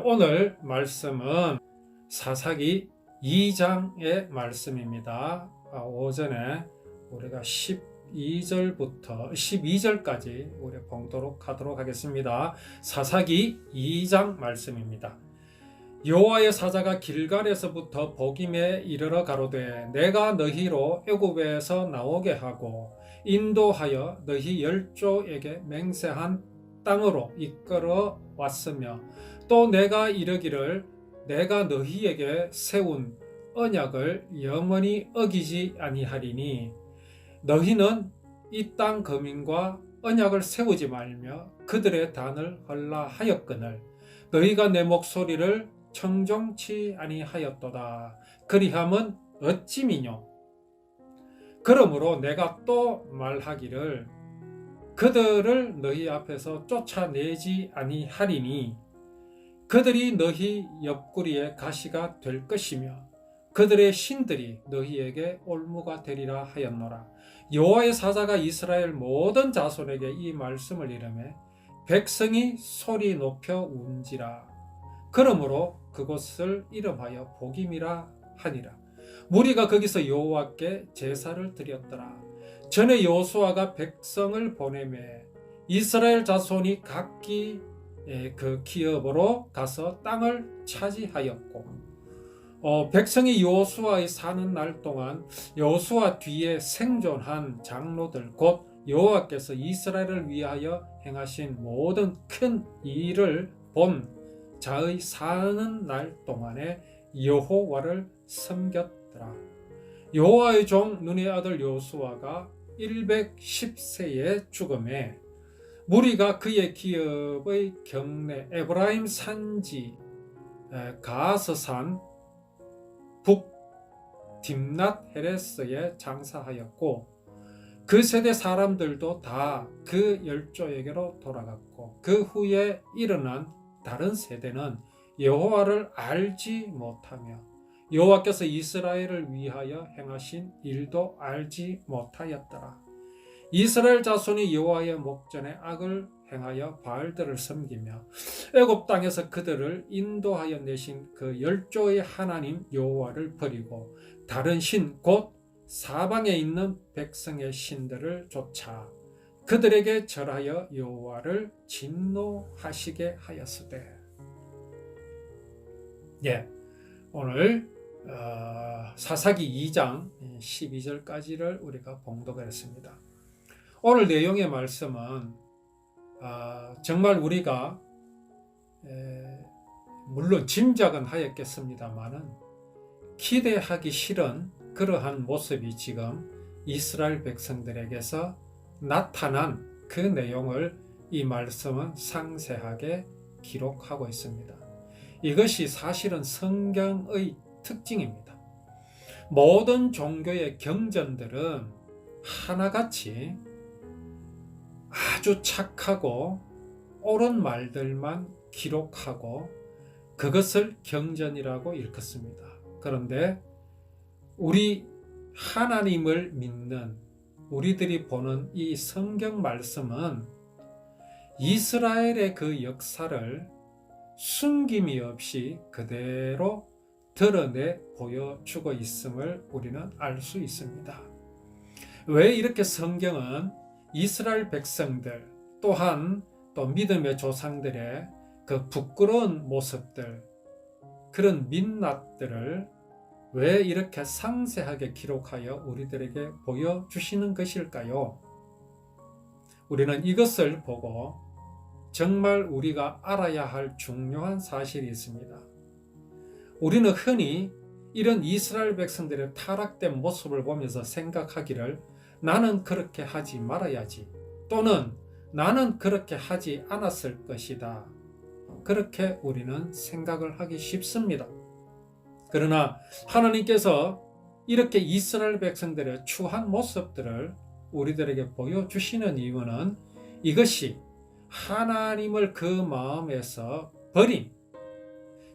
오늘 말씀은 사사기 2장의 말씀입니다. 오전에 우리가 12절부터 12절까지 우리 봉독 하도록 하겠습니다. 사사기 2장 말씀입니다. 여호와의 사자가 길갈에서부터 보김에 이르러 가로되 내가 너희로 애굽에서 나오게 하고 인도하여 너희 열조에게 맹세한 땅으로 이끌어 왔으며 또 내가 이르기를 내가 너희에게 세운 언약을 영원히 어기지 아니하리니 너희는 이 땅 거민과 언약을 세우지 말며 그들의 단을 헐라 하였거늘 너희가 내 목소리를 청종치 아니하였도다. 그리함은 어찌미뇨? 그러므로 내가 또 말하기를 그들을 너희 앞에서 쫓아내지 아니하리니 그들이 너희 옆구리에 가시가 될 것이며 그들의 신들이 너희에게 올무가 되리라 하였노라. 여호와의 사자가 이스라엘 모든 자손에게 이 말씀을 이르매 백성이 소리 높여 운지라. 그러므로 그곳을 이름하여 보김이라 하니라. 무리가 거기서 여호와께 제사를 드렸더라. 전에 여호수아가 백성을 보내매 이스라엘 자손이 각기 그 기업으로 가서 땅을 차지하였고 백성이 여호수아의 사는 날 동안 여호수아 뒤에 생존한 장로들 곧 여호와께서 이스라엘을 위하여 행하신 모든 큰 일을 본 자의 사는 날 동안에 여호와를 섬겼더라. 여호와의 종 눈의 아들 여호수아가 110세에 죽음에 무리가 그의 기업의 경내 에브라임 산지 가스산 북 딥낫 헤레스에 장사하였고 그 세대 사람들도 다 그 열조에게로 돌아갔고 그 후에 일어난 다른 세대는 여호와를 알지 못하며 여호와께서 이스라엘을 위하여 행하신 일도 알지 못하였더라. 이스라엘 자손이 여호와의 목전에 악을 행하여 바알들을 섬기며 애굽 땅에서 그들을 인도하여 내신 그 열조의 하나님 여호와를 버리고 다른 신 곧 사방에 있는 백성의 신들을 쫓아 그들에게 절하여 여호와를 진노하시게 하였으되. 오늘 사사기 2장 12절까지를 우리가 봉독했습니다. 오늘 내용의 말씀은 정말 우리가 물론 짐작은 하였겠습니다마는 기대하기 싫은 그러한 모습이 지금 이스라엘 백성들에게서 나타난 그 내용을 이 말씀은 상세하게 기록하고 있습니다. 이것이 사실은 성경의 특징입니다. 모든 종교의 경전들은 하나같이 아주 착하고 옳은 말들만 기록하고 그것을 경전이라고 일컫습니다. 그런데 우리 하나님을 믿는 우리들이 보는 이 성경 말씀은 이스라엘의 그 역사를 숨김이 없이 그대로 드러내 보여주고 있음을 우리는 알 수 있습니다. 왜 이렇게 성경은 이스라엘 백성들 또한 또 믿음의 조상들의 그 부끄러운 모습들 그런 민낯들을 왜 이렇게 상세하게 기록하여 우리들에게 보여주시는 것일까요? 우리는 이것을 보고 정말 우리가 알아야 할 중요한 사실이 있습니다. 우리는 흔히 이런 이스라엘 백성들의 타락된 모습을 보면서 생각하기를 나는 그렇게 하지 말아야지 또는 나는 그렇게 하지 않았을 것이다. 그렇게 우리는 생각을 하기 쉽습니다. 그러나 하나님께서 이렇게 이스라엘 백성들의 추한 모습들을 우리들에게 보여주시는 이유는 이것이 하나님을 그 마음에서 버린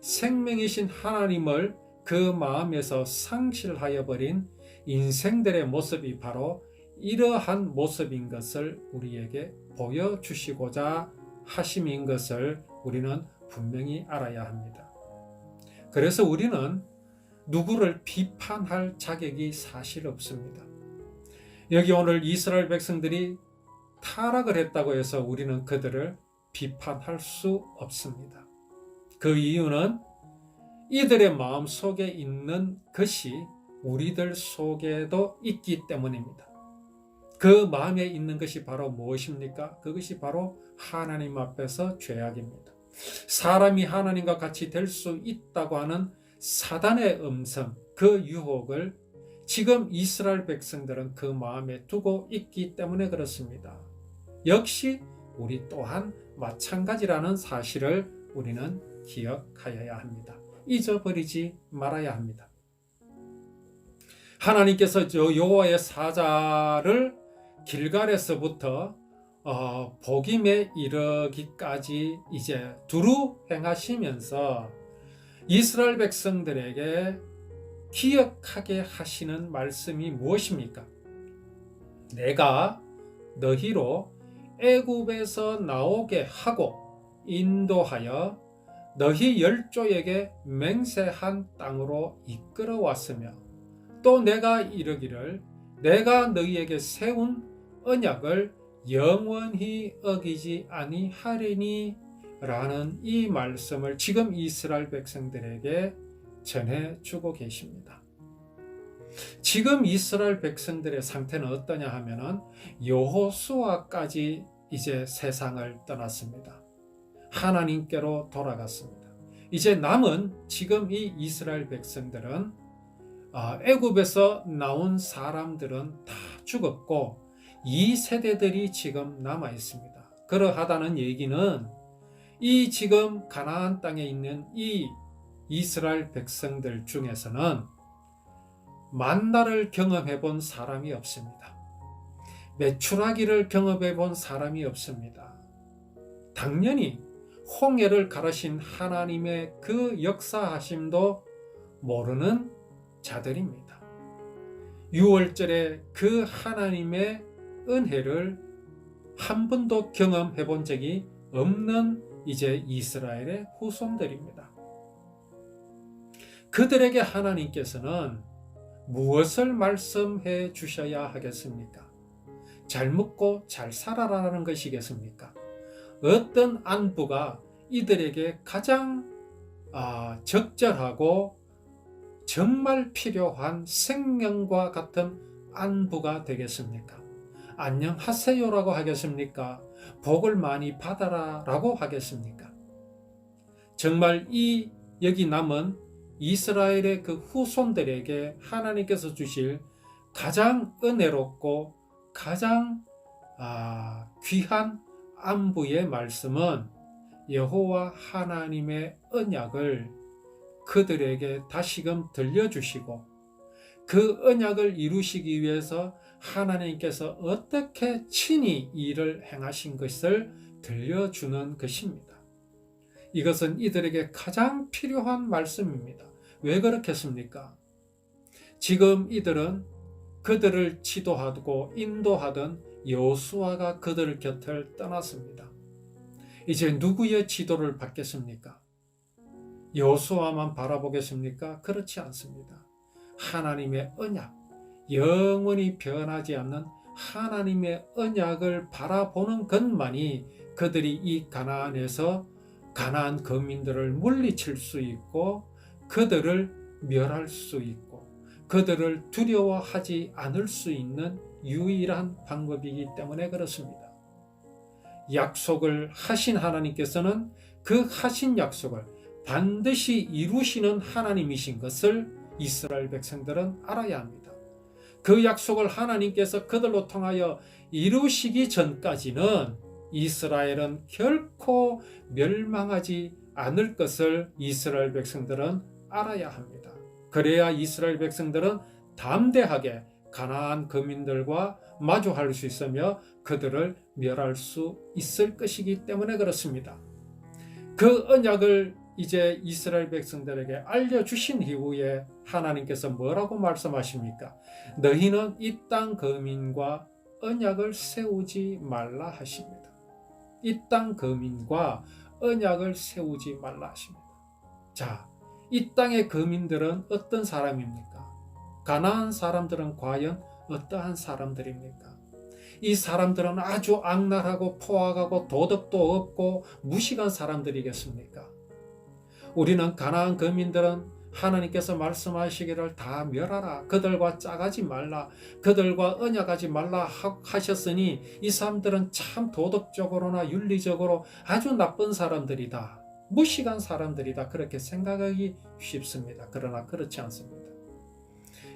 생명이신 하나님을 그 마음에서 상실하여 버린 인생들의 모습이 바로 이러한 모습인 것을 우리에게 보여주시고자 하심인 것을 우리는 분명히 알아야 합니다. 그래서 우리는 누구를 비판할 자격이 사실 없습니다. 여기 오늘 이스라엘 백성들이 타락을 했다고 해서 우리는 그들을 비판할 수 없습니다. 그 이유는 이들의 마음 속에 있는 것이 우리들 속에도 있기 때문입니다. 그 마음에 있는 것이 바로 무엇입니까? 그것이 바로 하나님 앞에서 죄악입니다. 사람이 하나님과 같이 될 수 있다고 하는 사단의 음성, 그 유혹을 지금 이스라엘 백성들은 그 마음에 두고 있기 때문에 그렇습니다. 역시 우리 또한 마찬가지라는 사실을 우리는 기억하여야 합니다. 잊어버리지 말아야 합니다. 하나님께서 여호와의 사자를 길갈에서부터 복임에 이르기까지 이제 두루 행하시면서 이스라엘 백성들에게 기억하게 하시는 말씀이 무엇입니까? 내가 너희로 애굽에서 나오게 하고 인도하여 너희 열조에게 맹세한 땅으로 이끌어왔으며 또 내가 이르기를 내가 너희에게 세운 언약을 영원히 어기지 아니하리니 라는 이 말씀을 지금 이스라엘 백성들에게 전해주고 계십니다. 지금 이스라엘 백성들의 상태는 어떠냐 하면은 여호수아까지 이제 세상을 떠났습니다. 하나님께로 돌아갔습니다. 이제 남은 지금 이 이스라엘 백성들은 애굽에서 나온 사람들은 다 죽었고 이 세대들이 지금 남아 있습니다. 그러하다는 얘기는 이 지금 가나안 땅에 있는 이 이스라엘 백성들 중에서는 만나를 경험해 본 사람이 없습니다. 메추라기를 경험해 본 사람이 없습니다. 당연히 홍해를 가르신 하나님의 그 역사하심도 모르는 자들입니다. 유월절에 그 하나님의 은혜를 한 번도 경험해 본 적이 없는 이제 이스라엘의 후손들입니다. 그들에게 하나님께서는 무엇을 말씀해 주셔야 하겠습니까? 잘 먹고 잘 살아라는 것이겠습니까? 어떤 안부가 이들에게 가장 적절하고 정말 필요한 생명과 같은 안부가 되겠습니까? 안녕하세요라고 하겠습니까? 복을 많이 받아라 라고 하겠습니까? 정말 이 여기 남은 이스라엘의 그 후손들에게 하나님께서 주실 가장 은혜롭고 가장 귀한 안부의 말씀은 여호와 하나님의 언약을 그들에게 다시금 들려주시고 그 언약을 이루시기 위해서 하나님께서 어떻게 친히 일을 행하신 것을 들려주는 것입니다. 이것은 이들에게 가장 필요한 말씀입니다. 왜 그렇겠습니까? 지금 이들은 그들을 지도하고 인도하던 여호수아가 그들 곁을 떠났습니다. 이제 누구의 지도를 받겠습니까? 여호수아만 바라보겠습니까? 그렇지 않습니다. 하나님의 언약, 영원히 변하지 않는 하나님의 언약을 바라보는 것만이 그들이 이 가나안에서 가나안 거민들을 물리칠 수 있고 그들을 멸할 수 있고 그들을 두려워하지 않을 수 있는 유일한 방법이기 때문에 그렇습니다. 약속을 하신 하나님께서는 그 하신 약속을 반드시 이루시는 하나님이신 것을 이스라엘 백성들은 알아야 합니다. 그 약속을 하나님께서 그들로 통하여 이루시기 전까지는 이스라엘은 결코 멸망하지 않을 것을 이스라엘 백성들은 알아야 합니다. 그래야 이스라엘 백성들은 담대하게 가나안 거민들과 마주할 수 있으며 그들을 멸할 수 있을 것이기 때문에 그렇습니다. 그 언약을 이제 이스라엘 백성들에게 알려주신 이후에 하나님께서 뭐라고 말씀하십니까? 너희는 이 땅 거민과 언약을 세우지 말라 하십니다. 이 땅 거민과 언약을 세우지 말라 하십니다. 자, 이 땅의 거민들은 어떤 사람입니까? 가나안 사람들은 과연 어떠한 사람들입니까? 이 사람들은 아주 악랄하고 포악하고 도덕도 없고 무식한 사람들이겠습니까? 우리는 가나안 거민들은 하나님께서 말씀하시기를 다 멸하라, 그들과 짝하지 말라, 그들과 언약하지 말라 하셨으니 이 사람들은 참 도덕적으로나 윤리적으로 아주 나쁜 사람들이다, 무식한 사람들이다, 그렇게 생각하기 쉽습니다. 그러나 그렇지 않습니다.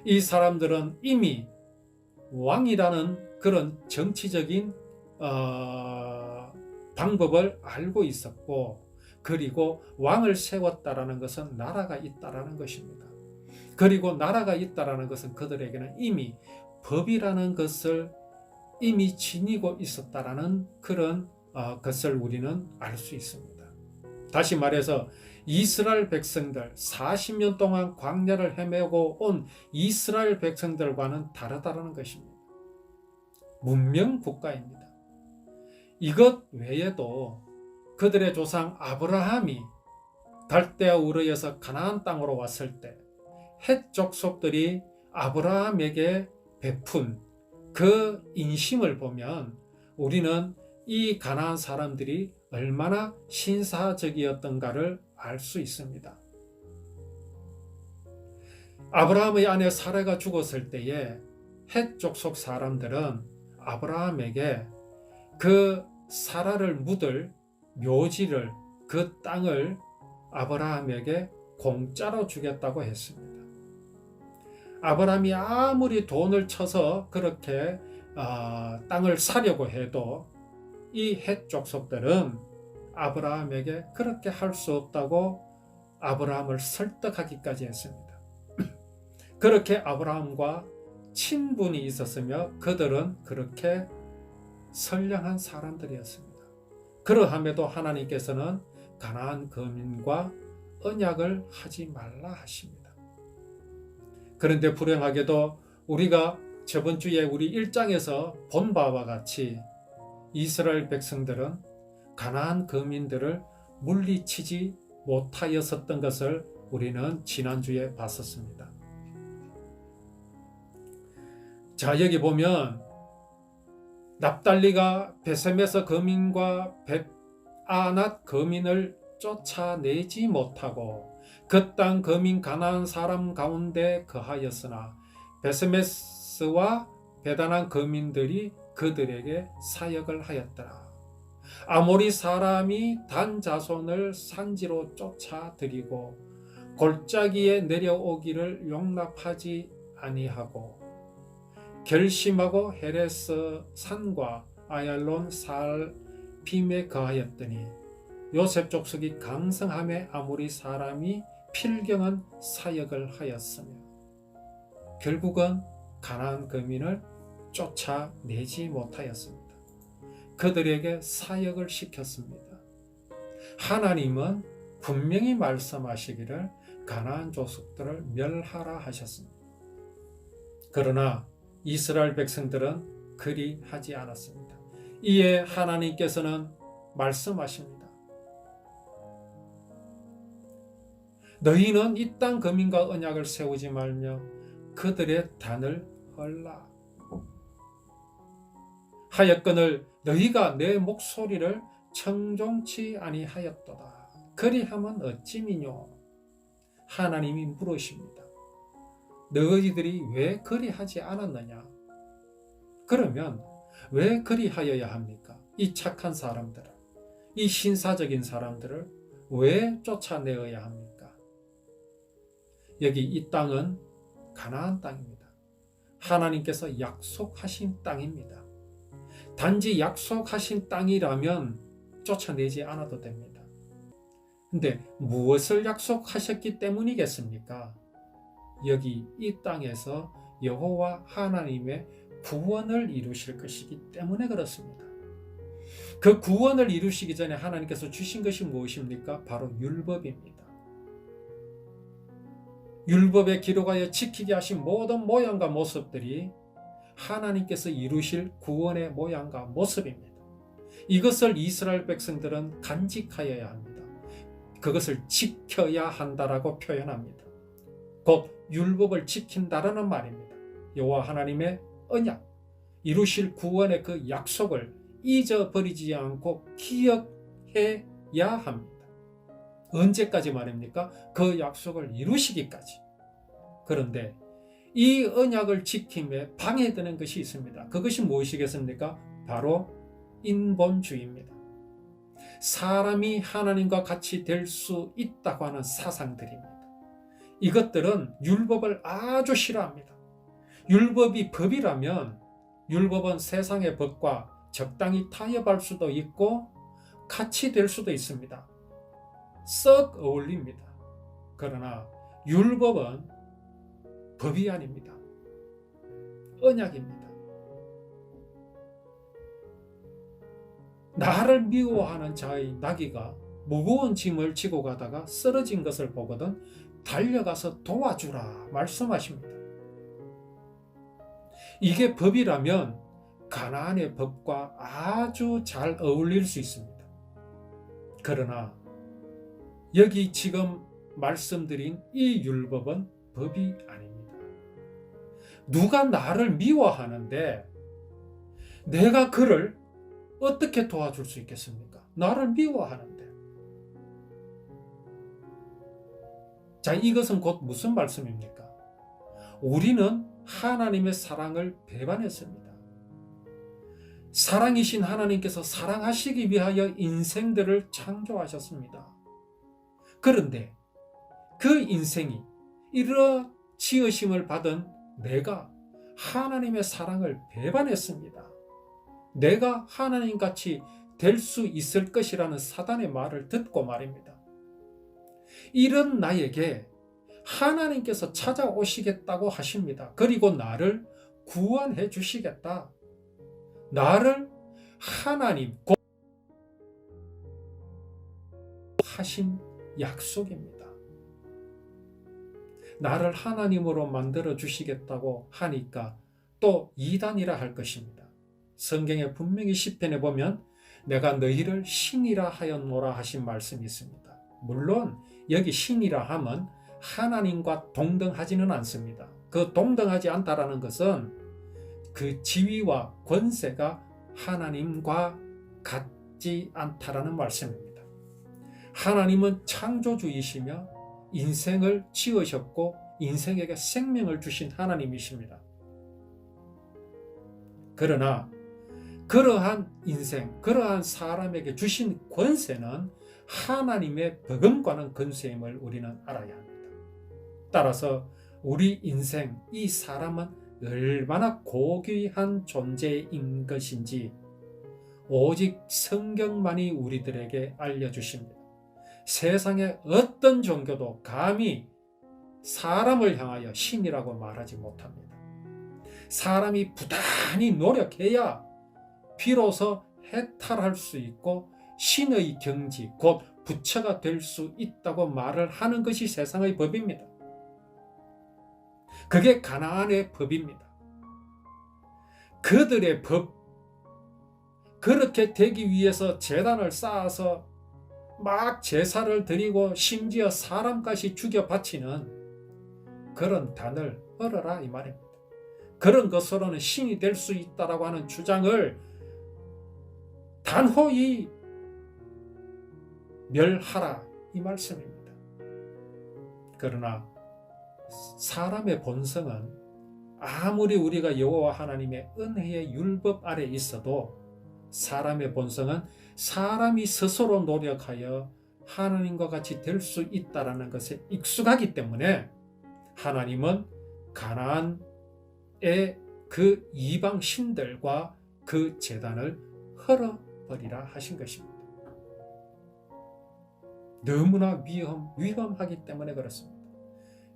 이 사람들은 이미 왕이라는 그런 정치적인 방법을 알고 있었고, 그리고 왕을 세웠다라는 것은 나라가 있다라는 것입니다. 그리고 나라가 있다라는 것은 그들에게는 이미 법이라는 것을 이미 지니고 있었다라는 그런 것을 우리는 알 수 있습니다. 다시 말해서 이스라엘 백성들, 40년 동안 광야를 헤매고 온 이스라엘 백성들과는 다르다는 것입니다. 문명 국가입니다. 이것 외에도 그들의 조상 아브라함이 갈대아 우르에서 가나안 땅으로 왔을 때 헷 족속들이 아브라함에게 베푼 그 인심을 보면 우리는 이 가나안 사람들이 얼마나 신사적이었던가를 알 수 있습니다. 아브라함의 아내 사라가 죽었을 때에 헷 족속 사람들은 아브라함에게 그 사라를 묻을 묘지를, 그 땅을 아브라함에게 공짜로 주겠다고 했습니다. 아브라함이 아무리 돈을 쳐서 그렇게 땅을 사려고 해도 이 헷 족속들은 아브라함에게 그렇게 할 수 없다고 아브라함을 설득하기까지 했습니다. 그렇게 아브라함과 친분이 있었으며 그들은 그렇게 선량한 사람들이었습니다. 그러함에도 하나님께서는 가나안 거민과 언약을 하지 말라 하십니다. 그런데 불행하게도 우리가 저번 주에 우리 1장에서 본 바와 같이 이스라엘 백성들은 가나안 거민들을 물리치지 못하였었던 것을 우리는 지난주에 봤었습니다. 자, 여기 보면 납달리가 베셈에서 거민과 벳아낫 거민을 쫓아내지 못하고 그 땅 거민 가나안 사람 가운데 거하였으나 베세메스와 베다난 거민들이 그들에게 사역을 하였더라. 아모리 사람이 단 자손을 산지로 쫓아들이고 골짜기에 내려오기를 용납하지 아니하고 결심하고 헤레스 산과 아얄론 살핌에 거하였더니 요셉 족속이 강성함에 아모리 사람이 필경한 사역을 하였으며 결국은 가나안 거민을 쫓아내지 못하였습니다. 그들에게 사역을 시켰습니다. 하나님은 분명히 말씀하시기를 가나안 족속들을 멸하라 하셨습니다. 그러나 이스라엘 백성들은 그리 하지 않았습니다. 이에 하나님께서는 말씀하십니다. 너희는 이 땅 거민과 언약을 세우지 말며 그들의 단을 헐라. 하였거늘 너희가 내 목소리를 청종치 아니하였도다. 그리하면 어찌미뇨? 하나님이 물으십니다. 너희들이 왜 그리하지 않았느냐? 그러면 왜 그리하여야 합니까? 이 착한 사람들을, 이 신사적인 사람들을 왜 쫓아내어야 합니까? 여기 이 땅은 가나안 땅입니다. 하나님께서 약속하신 땅입니다. 단지 약속하신 땅이라면 쫓아내지 않아도 됩니다. 근데 무엇을 약속하셨기 때문이겠습니까? 여기 이 땅에서 여호와 하나님의 구원을 이루실 것이기 때문에 그렇습니다. 그 구원을 이루시기 전에 하나님께서 주신 것이 무엇입니까? 바로 율법입니다. 율법에 기록하여 지키게 하신 모든 모양과 모습들이 하나님께서 이루실 구원의 모양과 모습입니다. 이것을 이스라엘 백성들은 간직하여야 합니다. 그것을 지켜야 한다라고 표현합니다. 곧 율법을 지킨다라는 말입니다. 여호와 하나님의 언약, 이루실 구원의 그 약속을 잊어버리지 않고 기억해야 합니다. 언제까지 말입니까? 그 약속을 이루시기까지. 그런데 이 언약을 지킴에 방해되는 것이 있습니다. 그것이 무엇이겠습니까? 바로 인본주의입니다. 사람이 하나님과 같이 될 수 있다고 하는 사상들입니다. 이것들은 율법을 아주 싫어합니다. 율법이 법이라면 율법은 세상의 법과 적당히 타협할 수도 있고 같이 될 수도 있습니다. 썩 어울립니다. 그러나 율법은 법이 아닙니다. 언약입니다. 나를 미워하는 자의 나귀가 무거운 짐을 지고 가다가 쓰러진 것을 보거든 달려가서 도와주라 말씀하십니다. 이게 법이라면 가나안의 법과 아주 잘 어울릴 수 있습니다. 그러나 여기 지금 말씀드린 이 율법은 법이 아닙니다. 누가 나를 미워하는데 내가 그를 어떻게 도와줄 수 있겠습니까? 나를 미워하는데. 자, 이것은 곧 무슨 말씀입니까? 우리는 하나님의 사랑을 배반했습니다. 사랑이신 하나님께서 사랑하시기 위하여 인생들을 창조하셨습니다. 그런데 그 인생이 이러 지으심을 받은 내가 하나님의 사랑을 배반했습니다. 내가 하나님같이 될 수 있을 것이라는 사단의 말을 듣고 말입니다. 이런 나에게 하나님께서 찾아오시겠다고 하십니다. 그리고 나를 구원해 주시겠다. 나를 하나님 곧 하신 약속입니다. 나를 하나님으로 만들어 주시겠다고 하니까 또 이단이라 할 것입니다. 성경에 분명히 시편에 보면 내가 너희를 신이라 하였노라 하신 말씀이 있습니다. 물론 여기 신이라 함은 하나님과 동등하지는 않습니다. 그 동등하지 않다라는 것은 그 지위와 권세가 하나님과 같지 않다라는 말씀입니다. 하나님은 창조주이시며 인생을 지으셨고 인생에게 생명을 주신 하나님이십니다. 그러나 그러한 인생, 그러한 사람에게 주신 권세는 하나님의 버금가는 권세임을 우리는 알아야 합니다. 따라서 우리 인생, 이 사람은 얼마나 고귀한 존재인 것인지 오직 성경만이 우리들에게 알려주십니다. 세상의 어떤 종교도 감히 사람을 향하여 신이라고 말하지 못합니다. 사람이 부단히 노력해야 비로소 해탈할 수 있고 신의 경지, 곧 부처가 될 수 있다고 말을 하는 것이 세상의 법입니다. 그게 가나안의 법입니다. 그들의 법, 그렇게 되기 위해서 제단을 쌓아서 막 제사를 드리고 심지어 사람까지 죽여 바치는 그런 단을 얼어라 이 말입니다. 그런 것으로는 신이 될 수 있다라고 하는 주장을 단호히 멸하라 이 말씀입니다. 그러나 사람의 본성은 아무리 우리가 여호와 하나님의 은혜의 율법 아래 있어도 사람의 본성은 사람이 스스로 노력하여 하나님과 같이 될 수 있다라는 것에 익숙하기 때문에 하나님은 가나안의 그 이방 신들과 그 제단을 헐어버리라 하신 것입니다. 너무나 위험하기 때문에 그렇습니다.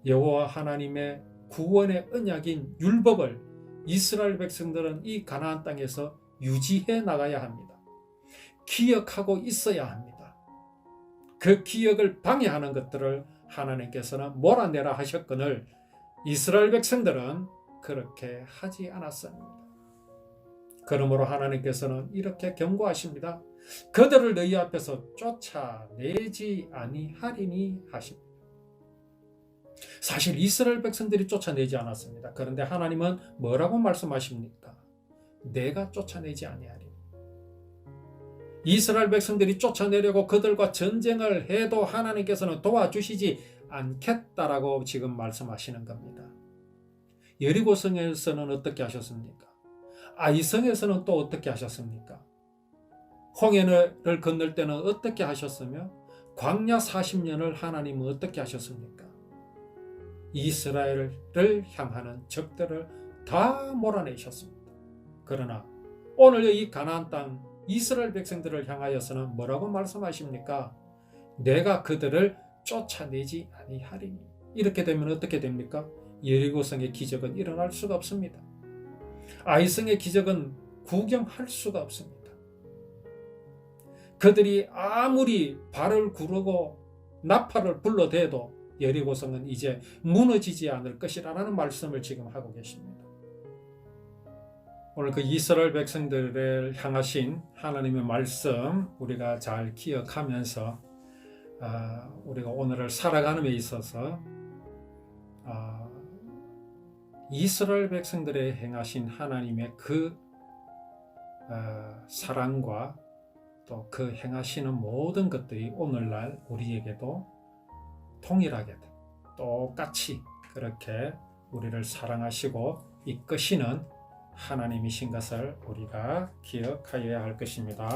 여호와 하나님의 구원의 언약인 율법을 이스라엘 백성들은 이 가나안 땅에서 유지해 나가야 합니다. 기억하고 있어야 합니다. 그 기억을 방해하는 것들을 하나님께서는 몰아내라 하셨거늘 이스라엘 백성들은 그렇게 하지 않았습니다. 그러므로 하나님께서는 이렇게 경고하십니다. 그들을 너희 앞에서 쫓아내지 아니하리니 하십니다. 사실 이스라엘 백성들이 쫓아내지 않았습니다. 그런데 하나님은 뭐라고 말씀하십니까? 내가 쫓아내지 아니하리니. 이스라엘 백성들이 쫓아내려고 그들과 전쟁을 해도 하나님께서는 도와주시지 않겠다라고 지금 말씀하시는 겁니다. 여리고성에서는 어떻게 하셨습니까? 아이성에서는 또 어떻게 하셨습니까? 홍해를 건널 때는 어떻게 하셨으며 광야 40년을 하나님은 어떻게 하셨습니까? 이스라엘을 향하는 적들을 다 몰아내셨습니다. 그러나 오늘 이 가나안 땅 이스라엘 백성들을 향하여서는 뭐라고 말씀하십니까? 내가 그들을 쫓아내지 아니하리니. 이렇게 되면 어떻게 됩니까? 여리고성의 기적은 일어날 수가 없습니다. 아이성의 기적은 구경할 수가 없습니다. 그들이 아무리 발을 구르고 나팔을 불러대도 여리고성은 이제 무너지지 않을 것이라는 말씀을 지금 하고 계십니다. 오늘 그 이스라엘 백성들을 향하신 하나님의 말씀 우리가 잘 기억하면서 우리가 오늘을 살아가는 데 있어서 이스라엘 백성들에 행하신 하나님의 그 사랑과 또 그 행하시는 모든 것들이 오늘날 우리에게도 동일하게 똑같이 그렇게 우리를 사랑하시고 이끄시는 하나님이신 것을 우리가 기억하여야 할 것입니다.